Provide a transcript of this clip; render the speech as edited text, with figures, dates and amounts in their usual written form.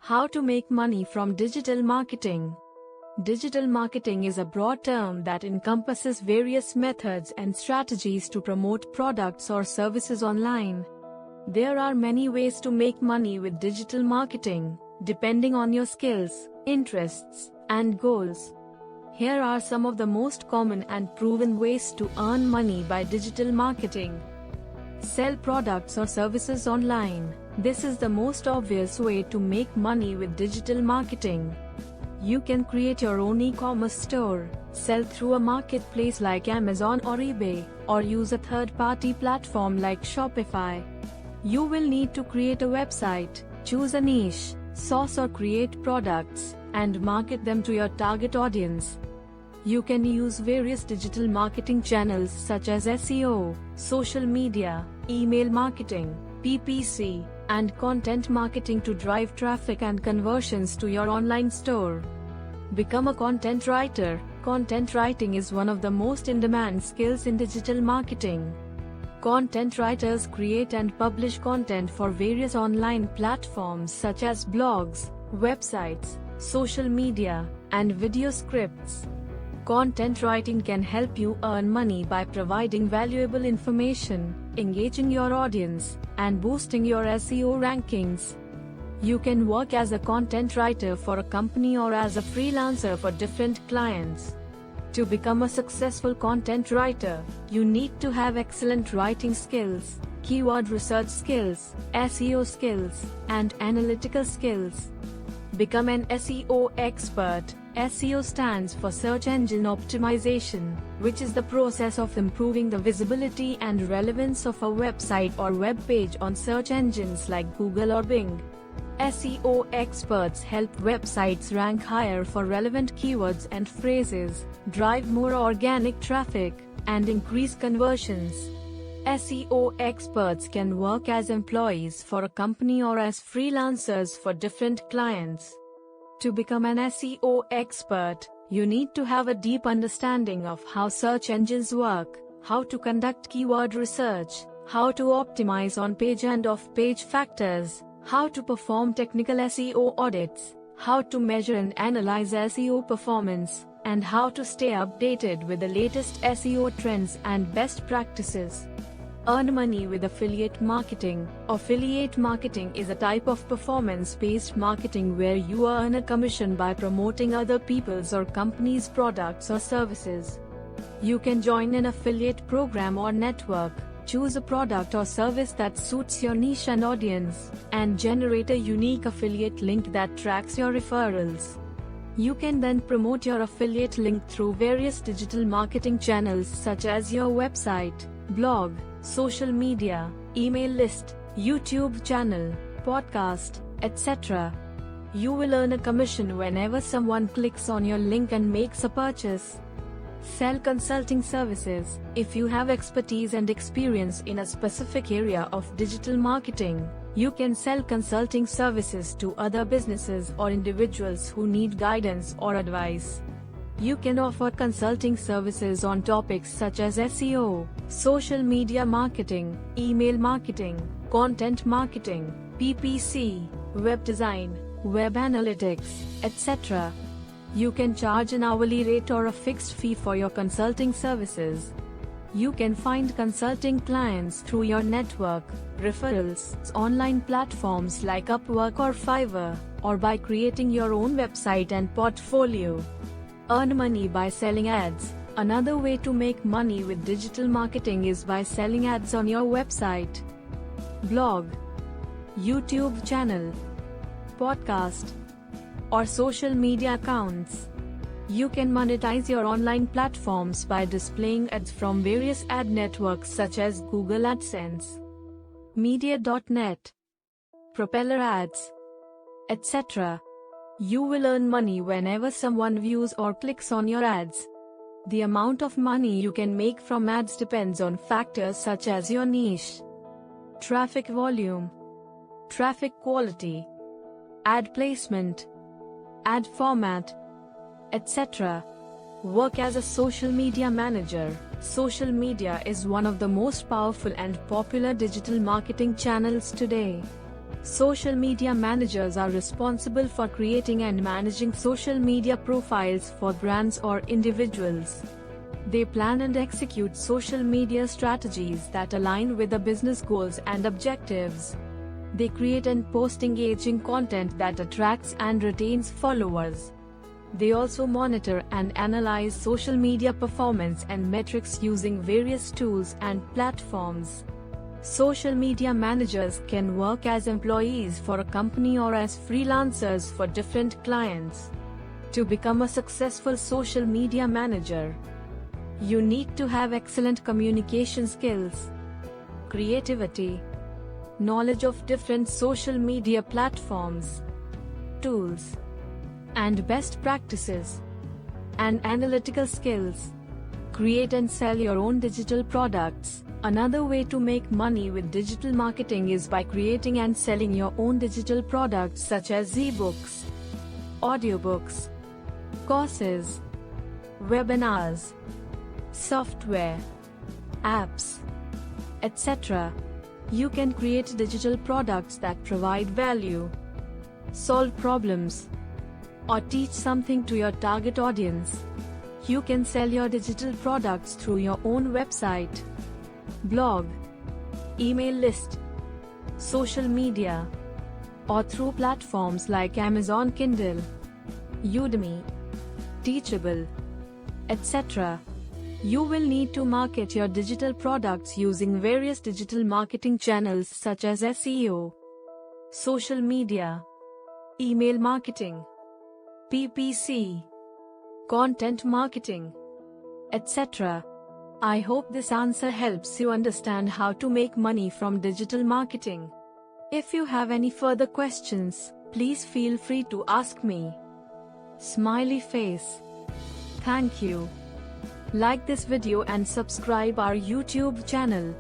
How to make money from digital marketing. Digital marketing is a broad term that encompasses various methods and strategies to promote products or services online. There are many ways to make money with digital marketing, depending on your skills, interests, and goals. Here are some of the most common and proven ways to earn money by digital marketing. Sell products or services online. This is the most obvious way to make money with digital marketing. You can create your own e-commerce store, sell through a marketplace like Amazon or eBay, or use a third-party platform like Shopify. You will need to create a website, choose a niche, source or create products, and market them to your target audience. You can use various digital marketing channels such as SEO, social media, email marketing, PPC, and content marketing to drive traffic and conversions to your online store. Become a content writer. Content writing is one of the most in-demand skills in digital marketing. Content writers create and publish content for various online platforms such as blogs, websites, social media, and video scripts. Content writing can help you earn money by providing valuable information, engaging your audience, and boosting your SEO rankings. You can work as a content writer for a company or as a freelancer for different clients. To become a successful content writer, you need to have excellent writing skills, keyword research skills, SEO skills, and analytical skills. Become an SEO expert. SEO stands for Search Engine Optimization, which is the process of improving the visibility and relevance of a website or web page on search engines like Google or Bing. SEO experts help websites rank higher for relevant keywords and phrases, drive more organic traffic, and increase conversions. SEO experts can work as employees for a company or as freelancers for different clients. To become an SEO expert, you need to have a deep understanding of how search engines work, how to conduct keyword research, how to optimize on-page and off-page factors, how to perform technical SEO audits, how to measure and analyze SEO performance, and how to stay updated with the latest SEO trends and best practices. Earn money with affiliate marketing. Affiliate marketing is a type of performance-based marketing where you earn a commission by promoting other people's or companies' products or services. You can join an affiliate program or network, choose a product or service that suits your niche and audience, and generate a unique affiliate link that tracks your referrals. You can then promote your affiliate link through various digital marketing channels such as your website, blog, social media, email list, YouTube channel, podcast, etc. You will earn a commission whenever someone clicks on your link and makes a purchase. Sell consulting services. If you have expertise and experience in a specific area of digital marketing, you can sell consulting services to other businesses or individuals who need guidance or advice. You can offer consulting services on topics such as SEO, social media marketing, email marketing, content marketing, PPC, web design, web analytics, etc. You can charge an hourly rate or a fixed fee for your consulting services. You can find consulting clients through your network, referrals, online platforms like Upwork or Fiverr, or by creating your own website and portfolio. Earn money by selling ads. Another way to make money with digital marketing is by selling ads on your website, blog, YouTube channel, podcast, or social media accounts. You can monetize your online platforms by displaying ads from various ad networks such as Google Adsense, Media.net, PropellerAds, etc. You will earn money whenever someone views or clicks on your ads. The amount of money you can make from ads depends on factors such as your niche, traffic volume, traffic quality, ad placement, ad format, etc. Work as a social media manager. Social media is one of the most powerful and popular digital marketing channels today. Social media managers are responsible for creating and managing social media profiles for brands or individuals. They plan and execute social media strategies that align with the business goals and objectives. They create and post engaging content that attracts and retains followers. They also monitor and analyze social media performance and metrics using various tools and platforms. Social media managers can work as employees for a company or as freelancers for different clients. To become a successful social media manager, you need to have excellent communication skills, creativity, knowledge of different social media platforms, tools, and best practices, and analytical skills. Create and sell your own digital products. Another way to make money with digital marketing is by creating and selling your own digital products such as eBooks, audiobooks, courses, webinars, software, apps, etc. You can create digital products that provide value, solve problems, or teach something to your target audience. You can sell your digital products through your own website, blog, email list, social media, or through platforms like Amazon Kindle, Udemy, Teachable, etc. You will need to market your digital products using various digital marketing channels such as SEO, social media, email marketing, PPC, content marketing, etc. I hope this answer helps you understand how to make money from digital marketing. If you have any further questions, please feel free to ask me. Smiley face. Thank you. Like this video and subscribe our YouTube channel.